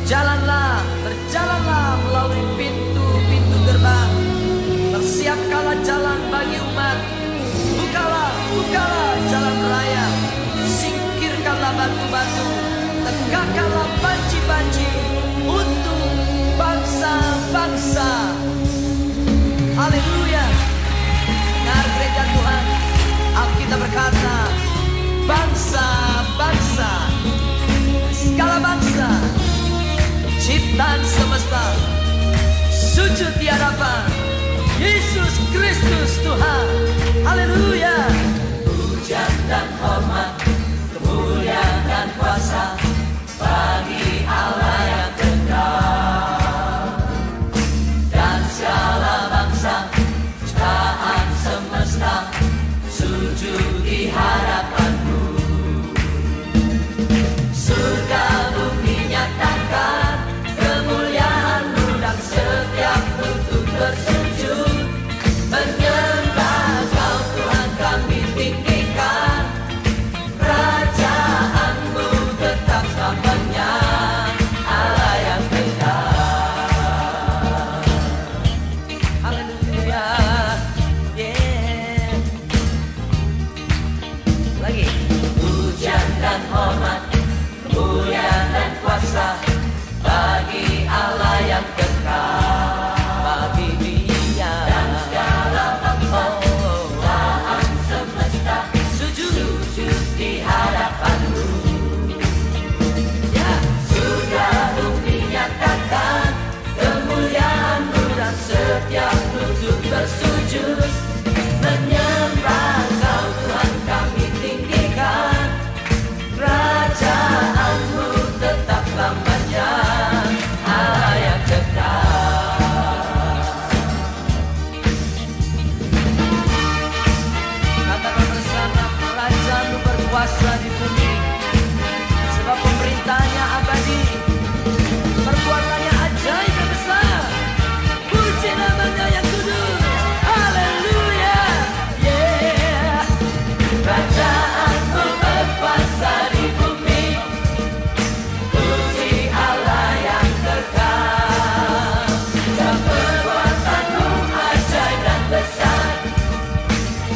Jalanlah, berjalanlah melalui pintu-pintu gerbang. Persiapkanlah jalan bagi umat. Bukalah, bukalah jalan raya. Singkirkanlah batu-batu. Tegakkanlah banci-banci untuk bangsa-bangsa. Haleluya. Benar gereja Tuhan, Alkitab berkata, bangsa-bangsa, segala bangsa, ciptaan semesta, sujud di hadapan Yesus Kristus Tuhan. Haleluya. Pujian dan hormat, kemuliaan dan kuasa bagi Allah yang kekal. Dan segala bangsa, ciptaan semesta, sujud di hadapanmu. Surga bumi nyatakan kemuliaan-Mu dan setiap lutut bersujud menyembah Kau Tuhan, kami tinggikan. Kerajaan-Mu tetap selamanya, Allah yang kekal. Haleluya. Yeah. Lagi. Pujian dan hormat, kemuliaan dan kuasa bagi Allah yang kekal. Bagi Dia dan segala bangsa, ciptaan semesta, sujud di hadapan-Mu. Ya, surga bumi nyatakan kemuliaan-Mu dan setiap lutut bersujud menyembah Kau Tuhan, kami tinggikan. Kerajaan-Mu tetap selamanya, Allah yang kekal. Katakan bersama, kerajaan-Mu berkuasa di bumi, sebab pemerintahnya abadi, perbuatannya ajaib dan besar. Puji namanya yang kudus. Haleluya. Yeah. Kerajaan-Mu berkuasa di bumi, puji Allah yang kekal. Dan perbuatan-Mu ajaib dan besar,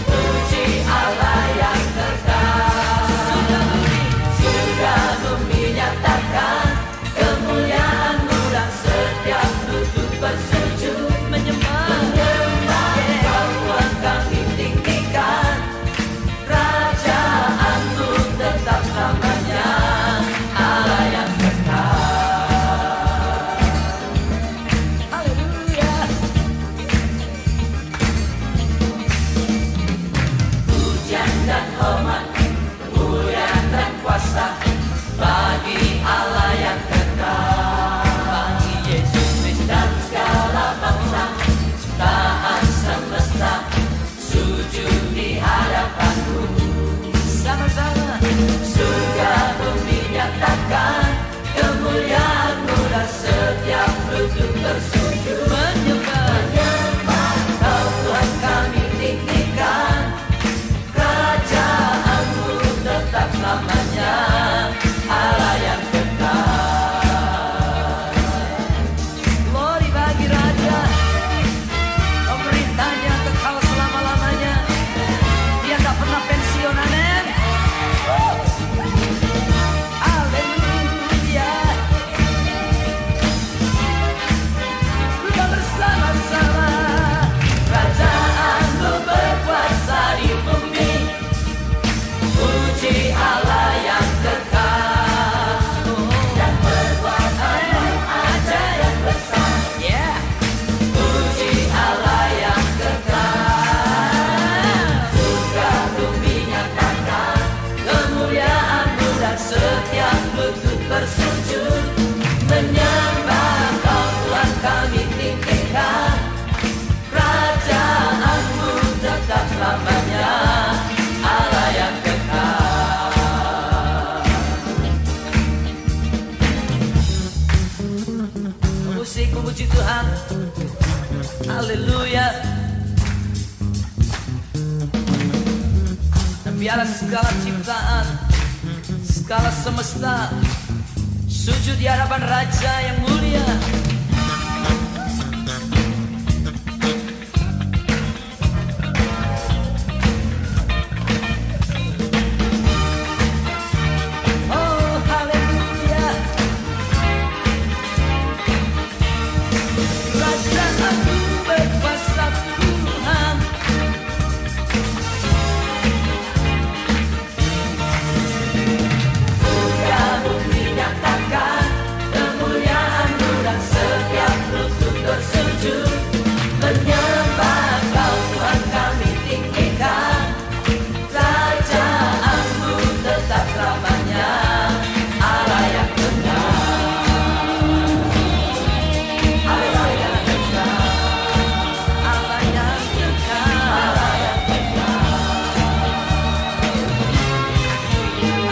puji Allah yang kekal. Surga bumi nyatakan kemuliaan-Mu dan setiap lutut bersujud menyembah Kau Tuhan, kami tinggikan. Kerajaan-Mu tetap selamanya, Allah yang kekal. Haleluya. Pujian dan hormat, kemuliaan dan kuasa bagi Allah yang kekal. Bagi Yesus Kristus dan segala bangsa, ciptaan semesta, sujud di hadapan-Mu. Sama-sama. Surga bumi nyatakan kemuliaan-Mu dan setiap lutut bersujud menyembah Kau Tuhan, kami tinggikan. Kerajaan-Mu tetap selamanya, Allah yang kekal. Glory bagi Raja, pemerintahnya kekal selama-lamanya. Dia tak pernah pensiun, amin. Haleluya. Kita bersama-sama. Kerajaan-Mu berkuasa di bumi, puji Allah yang kekal. Dan perbuatan-Mu ajaib dan besar, yeah. Puji Allah yang kekal. Surga bumi nyatakan kemuliaan-Mu dan setiap lutut bersujud menyembah Kau Tuhan, kami tinggikan. Kerajaan-Mu tetap selamanya, Allah yang kekal. Musik memuji Tuhan. Haleluya. Dan biarlah segala ciptaan, segala semesta Sujud di hadapan Raja yang mulia. Oh haleluya. Raja agung berkuasa Tuhan. Surga bumi nyatakan kemuliaan-Mu dan setiap lutut bersujud menyembah Kau Tuhan kami tinggikan. Kerajaan-Mu tetap selamanya, Allah yang benar, Allah yang benar, Allah yang benar, Allah yang benar.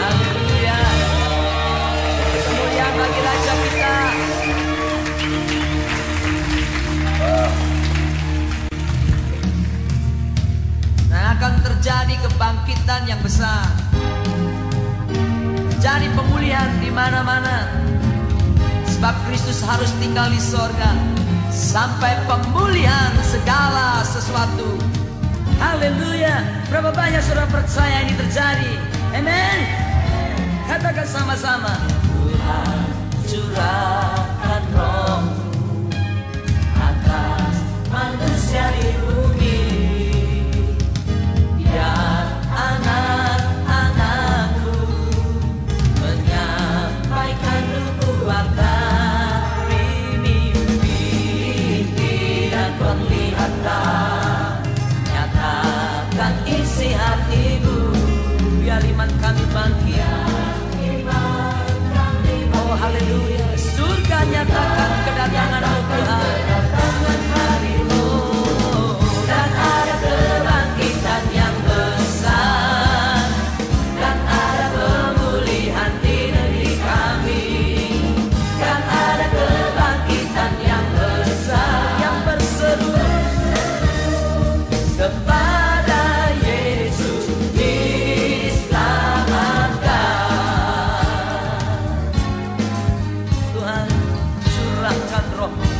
Haleluya. Kemuliaan bagi Raja kita. Dan akan terjadi kebangkitan yang besar. Terjadi pemulihan di mana-mana. Sebab Kristus harus tinggal di sorga sampai pemulihan segala sesuatu. Haleluya. Berapa banyak saudara percaya ini terjadi? Amen. Katakan sama-sama. Tuhan curahkan Roh-Mu atas manusia di bumi. Biar anak-anak-Ku menyampaikan nubuat dari mimpi dan penglihatan. Nyatakan isi hati-Mu, biar iman kami bangkit. Oh haleluya. Surga nyatakan kedatangan-Mu Tuhan. Dan ada kebangkitan yang besar, dan ada pemulihan di negeri kami, dan ada kebangkitan yang besar yang berseru kepada Yesus diselamatkan. Tuhan curahkan Roh-Mu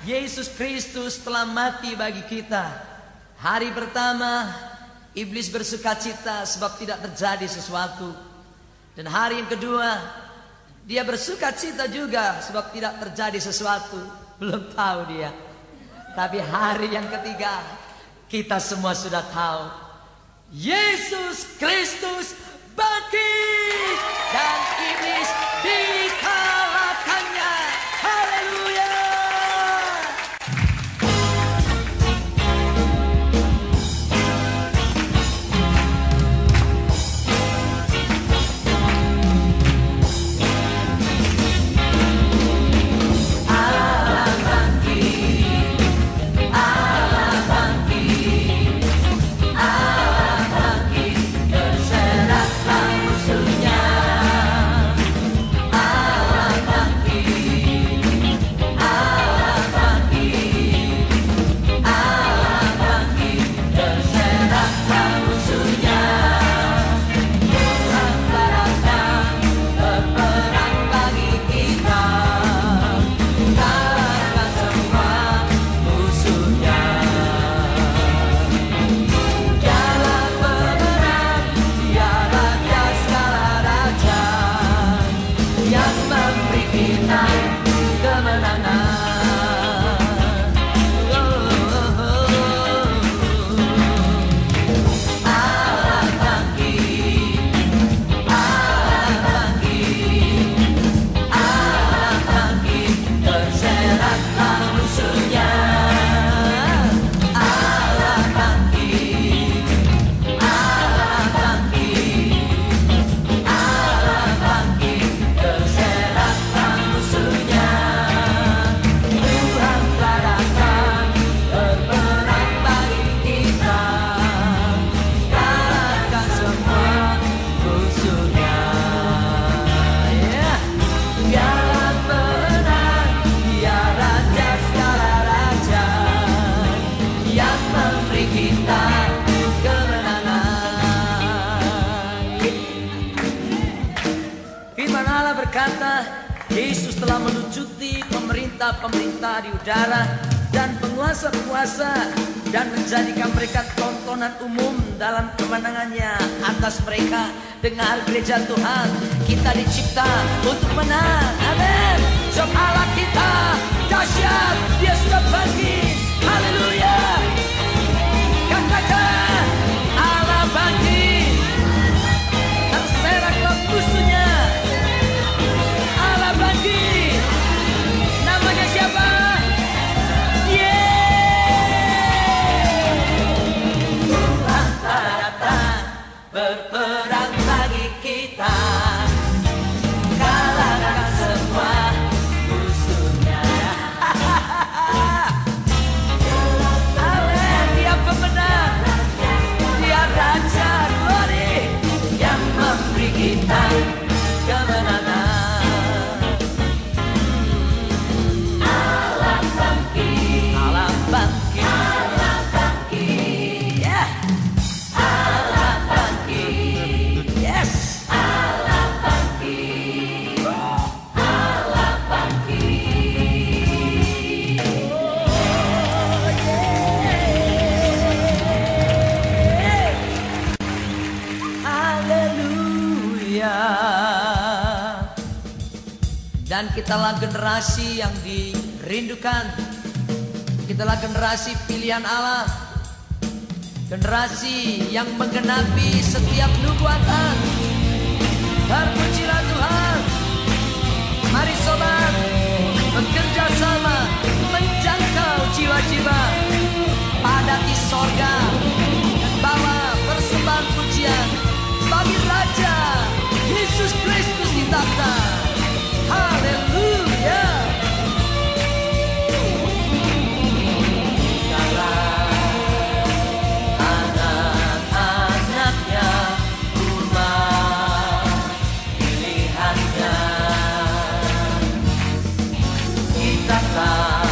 Yesus Kristus telah mati bagi kita. Hari pertama iblis bersukacita sebab tidak terjadi sesuatu. Dan hari yang kedua dia bersukacita juga sebab tidak terjadi sesuatu. Belum tahu dia. Tapi hari yang ketiga kita semua sudah tahu Yesus Kristus bangkit dan iblis dikalahkannya. Haleluya. Yesus telah melucuti pemerintah-pemerintah di udara dan penguasa-penguasa dan menjadikan mereka tontonan umum dalam kemenangannya atas mereka. Dengar gereja Tuhan, kita dicipta untuk menang. Amin. Sebab Allah kita dahsyat, Dia sudah bangkit. Haleluya. Katakan Allah bangkit. Terseraklah musuhnya. Allah bangkit. Namanya siapa? Tuhan telah datang berperang bagi kita. Kalahkan semua musuhnya. Amin. Dia pemenang. Dia Raja Glory yang memberi kita kemenangan. Dan kitalah generasi yang dirindukan. Kitalah generasi pilihan Allah. Generasi yang menggenapi setiap nubuatan. Terpujilah Tuhan. Mari sobat, bekerja sama menjangkau jiwa-jiwa. Padati sorga dan bawa persembahan pujian bagi Raja Yesus Kristus di tahta. Haleluya. Anak-anaknya, umat pilihannya, kita tak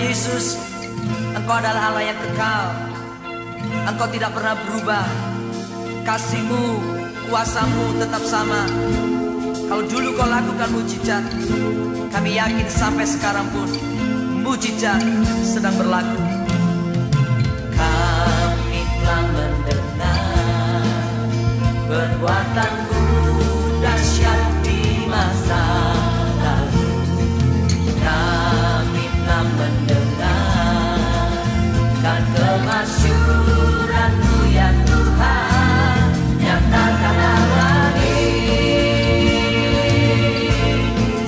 Yesus, Engkau adalah Allah yang kekal. Engkau tidak pernah berubah. Kasih-Mu, kuasa-Mu tetap sama. Kalau dulu Kau lakukan mujizat, kami yakin sampai sekarang pun mujizat sedang berlaku. Kami telah mendengar perbuatan-Mu dahsyat di masa lalu. Kami telah mendengar kan kemasyuran-Mu ya Tuhan, nyatakanlah lagi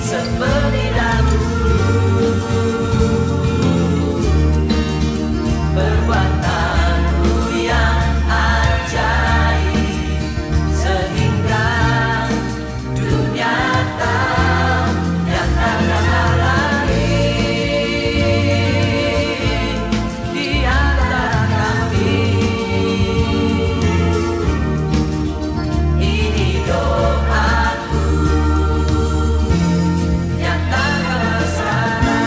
seperti dahulu. Perbuatan-Mu yang ajaib sehingga dunia tahu, nyatakanlah lagi di antara kami. Ini doaku, nyatakanlah sekarang.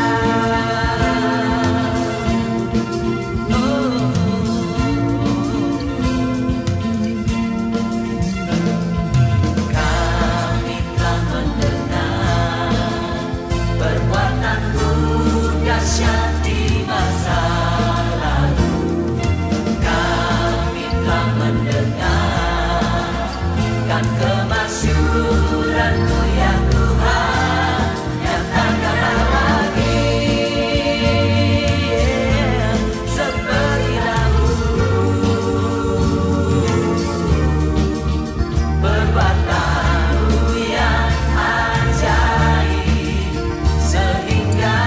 Kami telah mendengar perbuatan-Mu dahsyat di masa lalu. Kami telah mendengar kan kemasyuran-Mu ya Tuhan, nyatakanlah lagi seperti dahulu. Perbuatan-Mu yang ajaib sehingga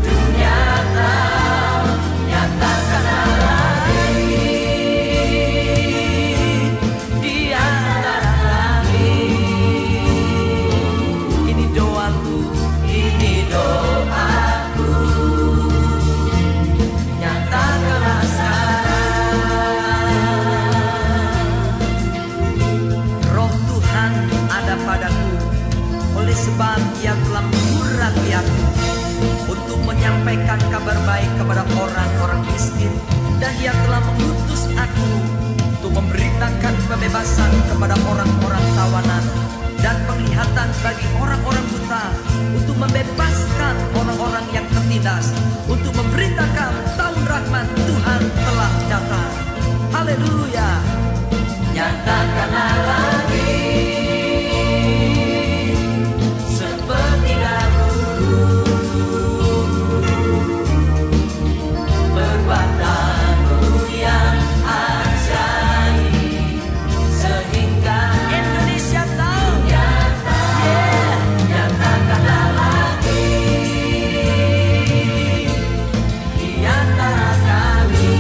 dunia tahu, nyatakanlah lagi di antara kami. Ini doaku, ini doaku, nyatakanlah sekarang. Roh Tuhan ada padaku, oleh sebab Ia telah mengurapi aku untuk menyampaikan kabar baik kepada orang-orang miskin, dan Ia telah mengutus aku untuk memberitakan kebebasan kepada orang-orang tawanan dan penglihatan bagi orang-orang buta, untuk membebaskan orang-orang yang tertindas, untuk memberitakan tahun rahmat Tuhan telah datang. Haleluya. Nyatakanlah lagi seperti dahulu. Perbuatan-Mu yang ajaib sehingga Indonesia tahu, nyatakanlah lagi di antara kami.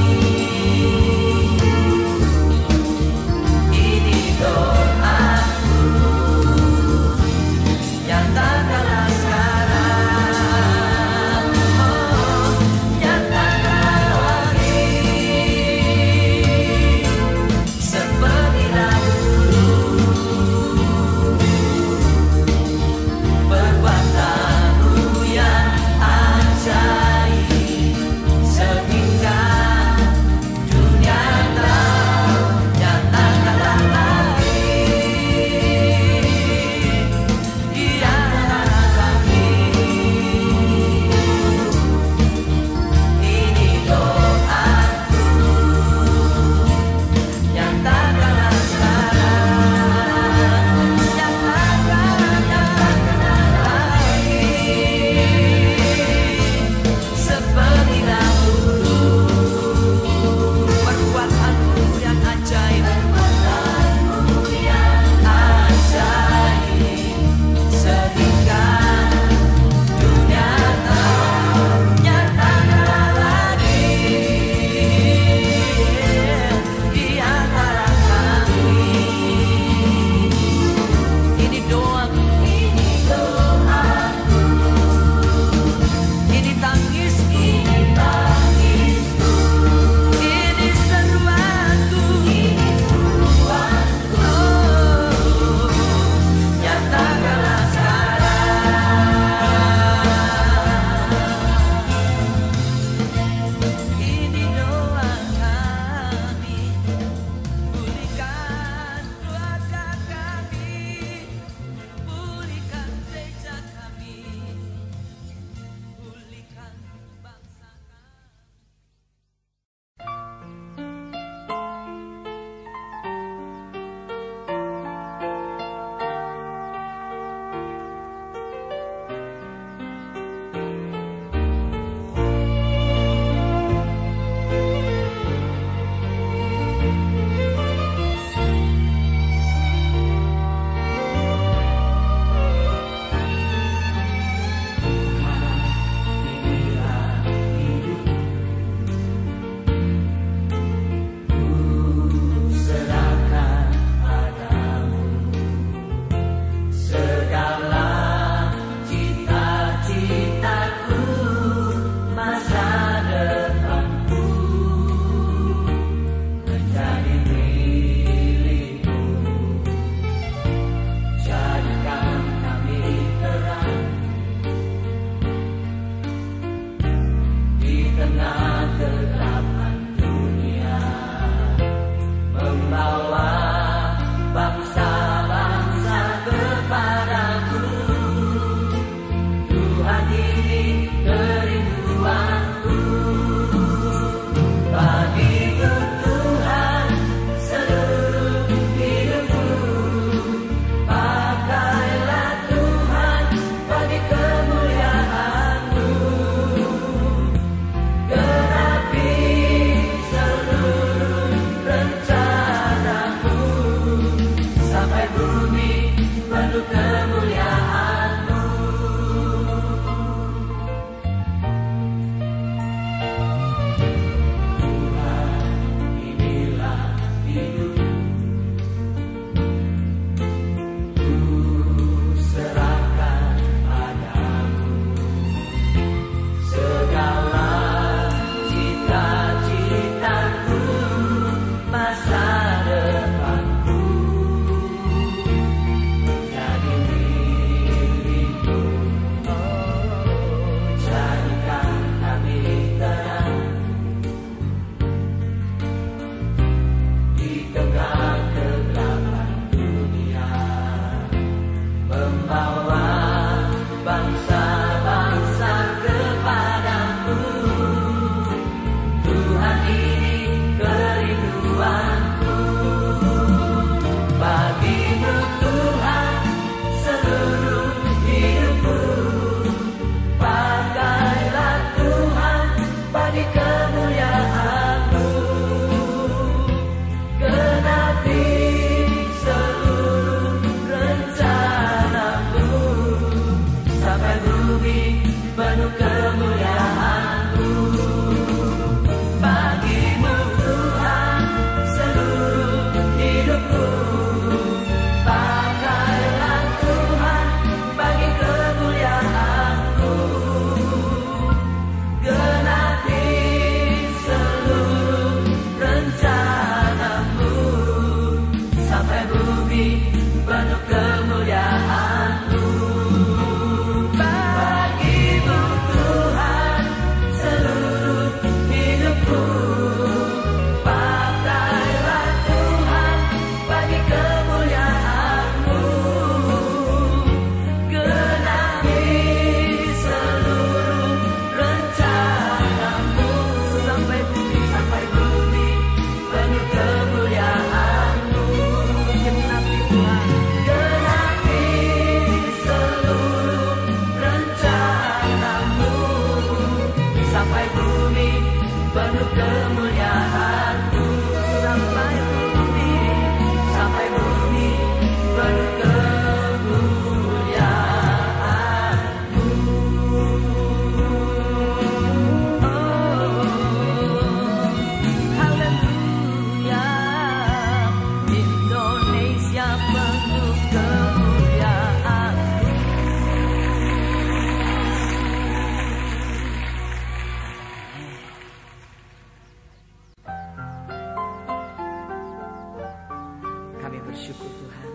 bersyukur Tuhan,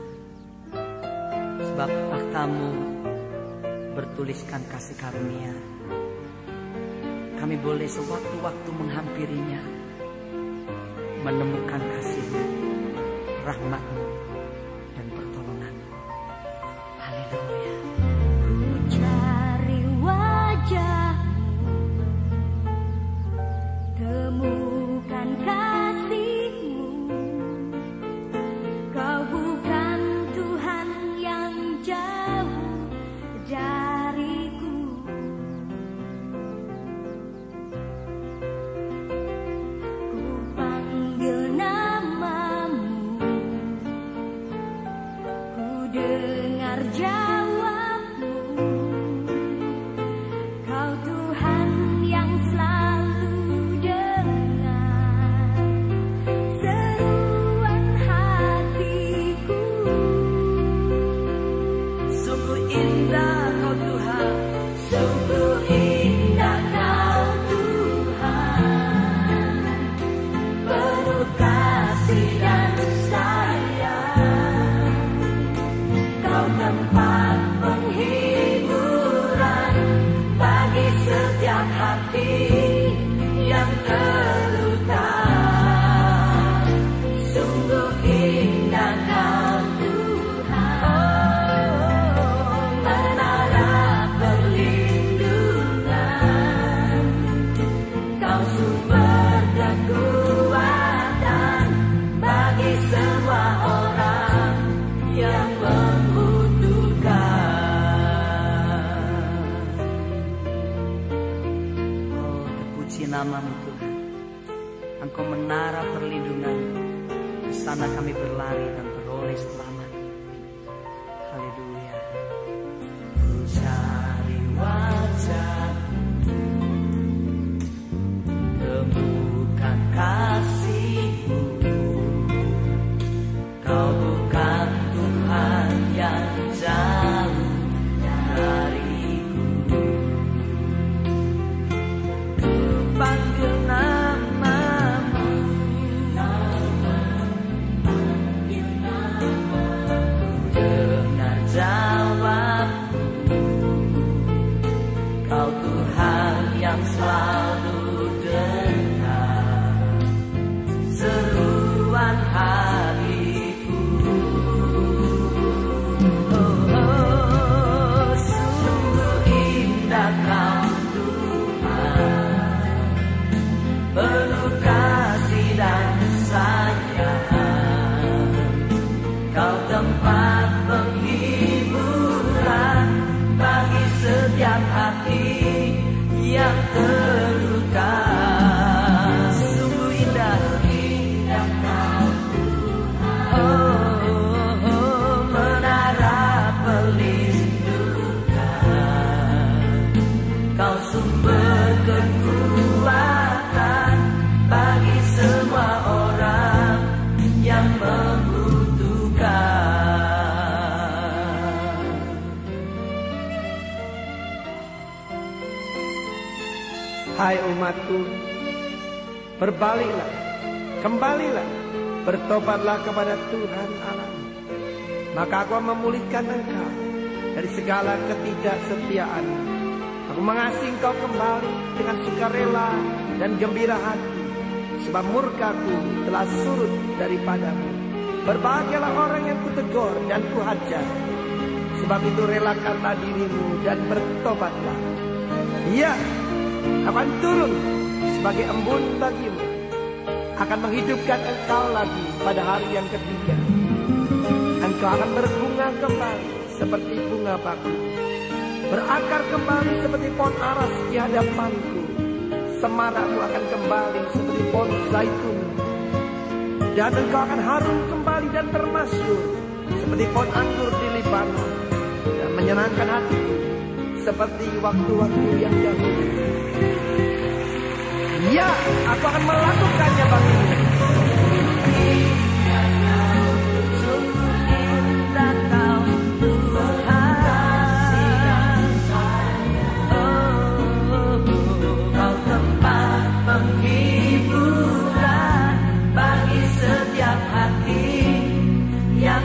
sebab takhta-Mu bertuliskan kasih karunia. Kami boleh sewaktu-waktu menghampirinya, menemukan kasih-Mu, rahmat-Mu, dan pertolongan-Mu. Haleluya. Ku cari wajah-Mu, temukan kasih-Mu. Kau bukan Tuhan yang jauh dariku. Ku panggil nama-Mu, ku dengar jawab-Mu. Kau Tuhan yang selalu dengar seruan hatiku. Sungguh indah Kau Tuhan, Sungguh indah Kau Tuhan, penuh kasih dan sayang. Kau tempat penghiburan bagi setiap hati yang terluka. Sungguh indah Kau Tuhan, menara perlindungan. Kau sumber kekuatan bagi semua orang yang membutuhkan. oh terpuji nama-Mu Tuhan. Engkau menara perlindungan, di sana kami berlari dan beroleh selamat. Haleluya. Ku cari wajah-Mu, temukan kasih-Mu. Kau bukan Tuhan yang jauh dariku. Ku panggil nama-Mu, ku dengar jawab-Mu. Kau Tuhan yang selalu dengar seruan hatiku. Oh, sungguh indah Kau Tuhan, penuh kasih dan sayang. Kau tempat penghiburan bagi setiap hati yang terluka. Sungguh indah Kau Tuhan, oh, menara perlindungan. Kau sumber kekuatan bagi semua orang yang membutuhkan. Hai umatku, berbaliklah, kembalilah, bertobatlah kepada Tuhan Allah. Maka Aku memulihkan engkau dari segala ketidaksetiaan. Aku mengasihi engkau kembali dengan sukarela dan gembira hati, sebab murka-Ku telah surut daripadamu. Berbahagialah orang yang Kutegur dan Kuhajar, sebab itu relakanlah dirimu dan bertobatlah. Ia akan turun sebagai embun bagimu, akan menghidupkan engkau lagi pada hari yang ketiga. Engkau akan berbunga kembali seperti bunga bakul, berakar kembali seperti pohon aras di hadapanku. Semarakmu akan kembali seperti pohon zaitun, dan engkau akan harum kembali dan bermasyur seperti pohon anggur di Libanon, dan menyenangkan hatiku seperti waktu-waktu yang dahulu. Ya, Aku akan melakukannya bagimu. Sungguh indah Kau Tuhan, oh, Kau tempat penghiburan bagi setiap hati yang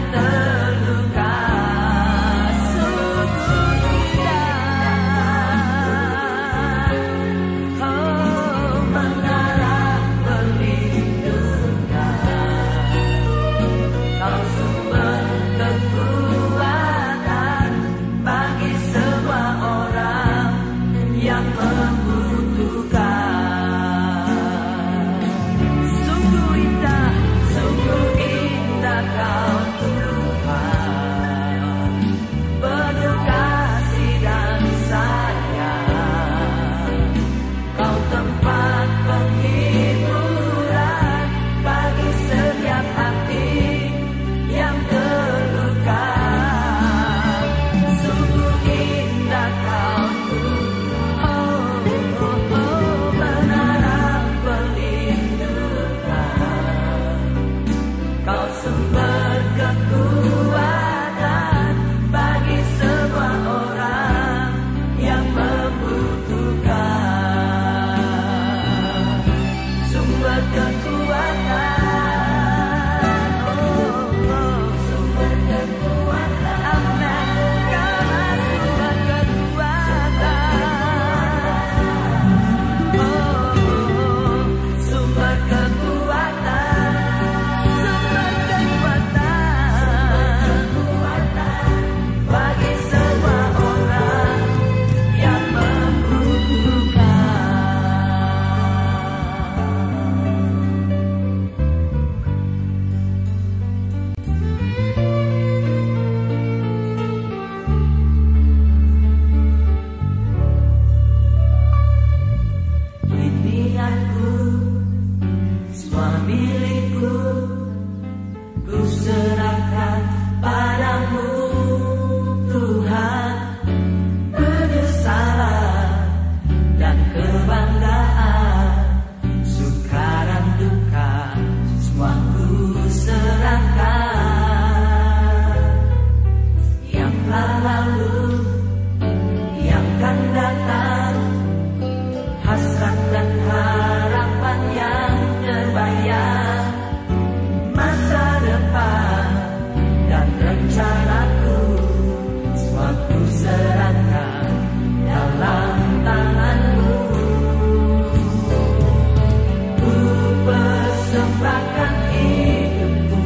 persembahkan hidupku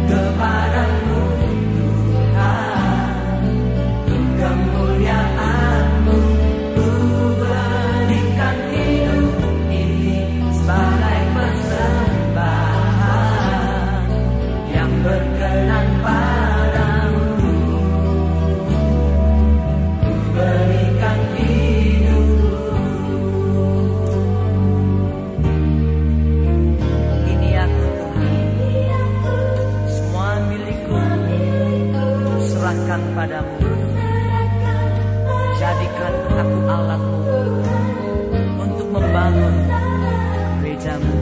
kepadamu Tuhan. Kemuliaan-Mu ku berikan hidup ini sebagai persembahan yang berkenan padamu. Ku berikan hidupku. Ini aku Tuhan, semua milikku serahkan padamu. Jadikan aku alatmu untuk membangun gerejamu.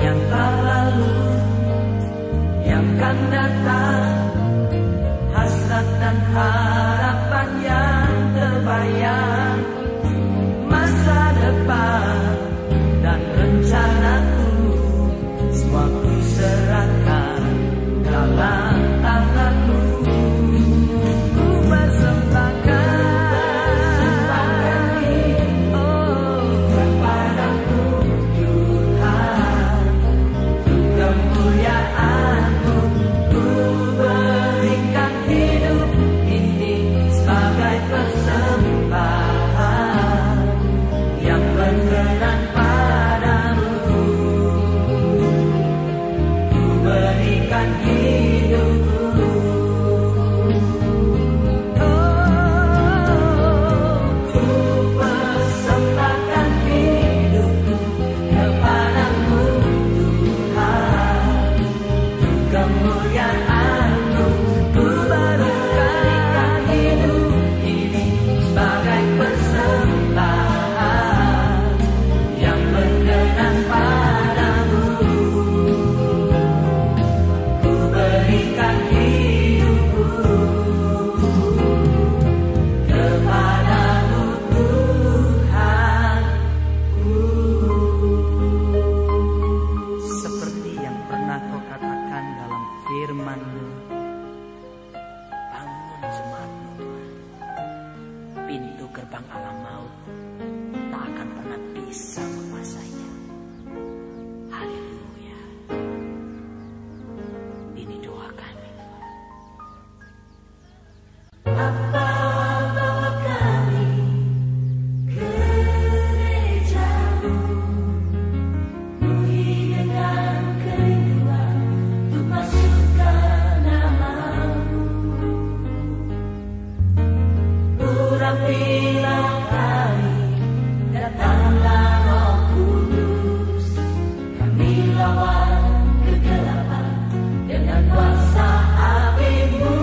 Yang telah lalu, yang akan datang, hasrat dan harapan yang terbayang, masa depan dan rencanaku, semua ku serahkan dalam tangan-Mu. Ku persembahkan kepadamu Tuhan. Untuk kemuliaan-Mu ku berikan hidup ini sebagai persembahan yang berkenan padamu. Ku berikan hidupku. Ku persembahkan hidupku kepadamu Tuhan. Untuk kemuliaan-Mu ku berikan hidup ini sebagai persembahan yang berkenan padamu. Ku berikan hidupku kepadamu Tuhanku. Seperti yang pernah Kau katakan dalam firman-Mu, bangun jemaat-Mu Tuhan. Pintu gerbang alam maut tak akan pernah bisa menguasainya. Haleluya. Ini doa kami Tuhan. Bapa, bawa kami ke gereja-Mu, penuhi dengan kerinduan untuk masukkan nama-Mu. Urapilah kami, datanglah Roh Kudus. Kami lawan kegelapan dengan kuasa api-Mu.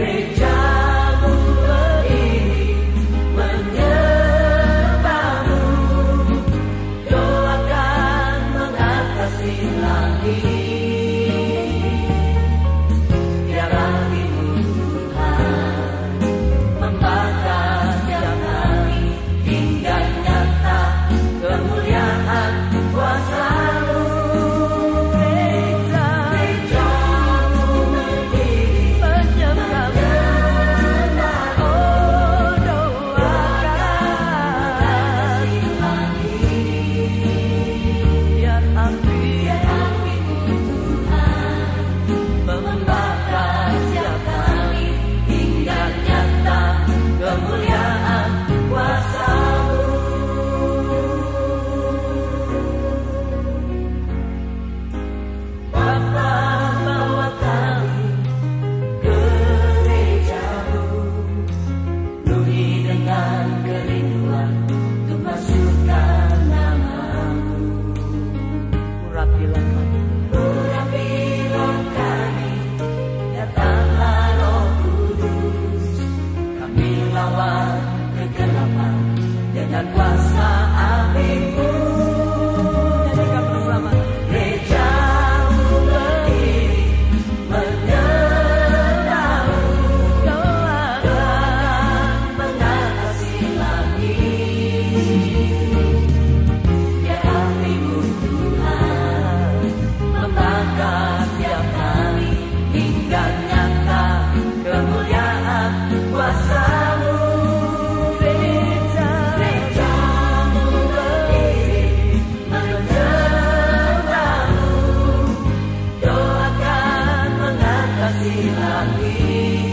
Gereja-Mu berdiri menyembah-Mu. Doakan mengatasi langit. Biar api-Mu Tuhan membakar setiap kami hingga nyata kemuliaan kuasa-Mu. Gereja-Mu berdiri menyembah-Mu. Oh, doakan biar api-Mu Tuhan membakar setiap kami hingga nyata kemuliaan kuasa-Mu. Bapa, bawa kami ke gereja-Mu, penuhi dengan kerinduan untuk masukkan nama-Mu. Urapilah kami, urapilah kami, datanglah Roh Kudus. Kami lawan kegelapan dengan kuasa api-Mu. Nyanyikan bersama. Gereja-Mu berdiri menyembah-Mu. Doakan mengatasi langit. Biar api-Mu Tuhan membakar setiap kami hingga nyata lagi.